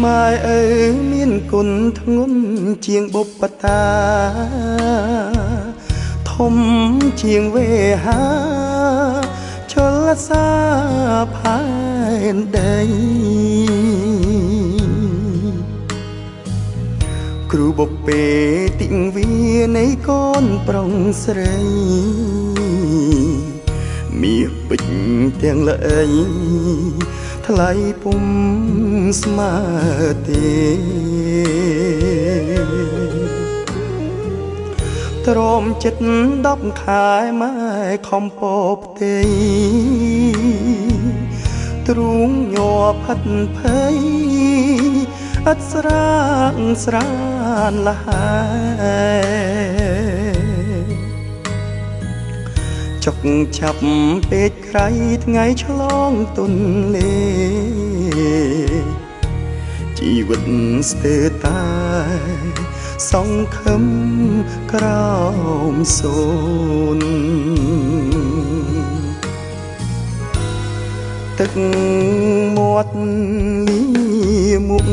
ម៉ែអើមានគុណធ្ងន់ជាងបុព្វតាធំជាងវេហាជលសាផែនដីគ្រូបុព្វេទីងវានៃកូនប្រុងស្រីមាសពេជ្រទាំងល្អីថ្លៃពុំស្មើទេទ្រាំចិត្ត10ខែម៉ែខំពោផ្ទៃទ្រូងញ័រផិតភ័យអត់ស្រាកស្រានលហើយចុកចាប់ពេកក្រៃថ្ងៃឆ្លងទុនលេជីវិតស្ទើរតែសង្ឃឹមក្រោមសូនទឹកមាត់លីមុខ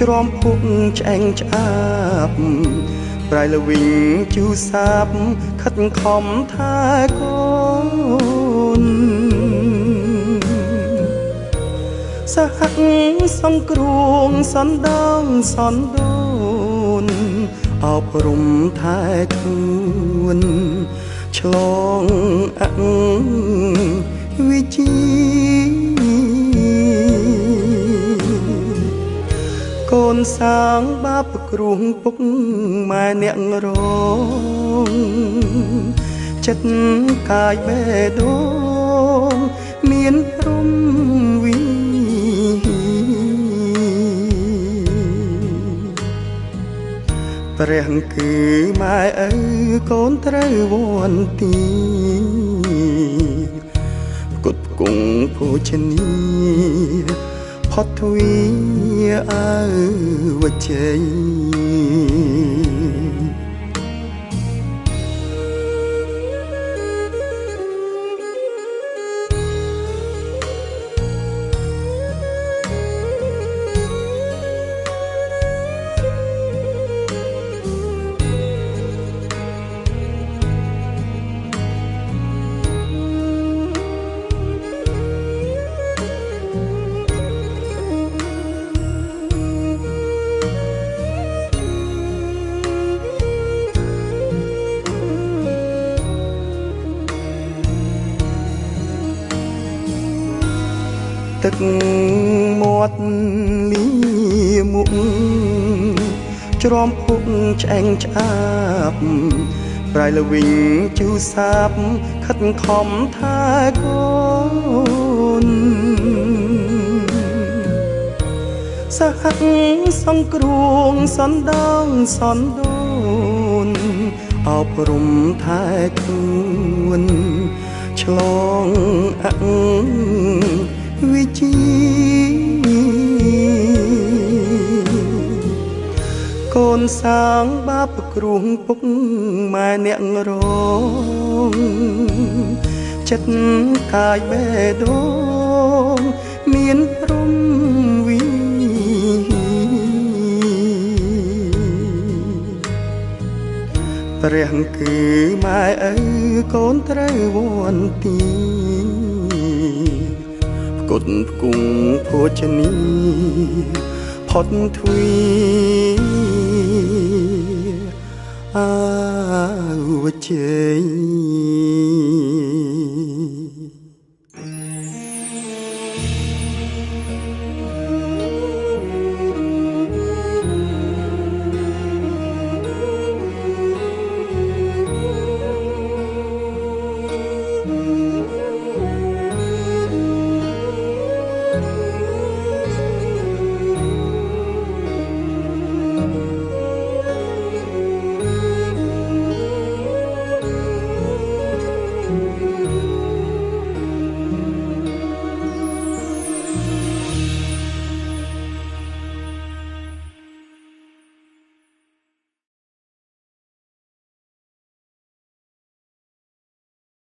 ច្រំពុកឆ្អែងឆ្អាបប្រៃលវិញជូសាបខិតខំថែកូនសហកសង្គ្រោងសណ្ដងសណ្ដូនអប់រំថែខ្លួនឆ្លងអវិជ្ជាកូនសាងបាបគ្រោះពុកម៉ែអ្នករងចិត្តកាយបេះដូងមានព្រំវីព្រះគឺម៉ែឪកូនត្រូវវន្ទីផ្គត់ផ្គង់ភោជនីផុតទ្វាអើវជ័យទឹកមាត់លីមុខច្រំពុកឆ្អែងឆ្អាបប្រៃលវិញជូសាបខិតខំថែកូនសហកសង្គ្រោងសណ្ដងសណ្ដូនអប់រំថែខ្លួនឆ្លងអវិជ្ជាកូនសាងបាបគ្រោះពុកម៉ែអ្នករងចិត្តកាយបេះដូងមានព្រំវីព្រះគឺម៉ែឪកូនត្រូវវន្ទីផ្គត់ផ្គង់ភោជនីផុតទ្វាអើវជ័យ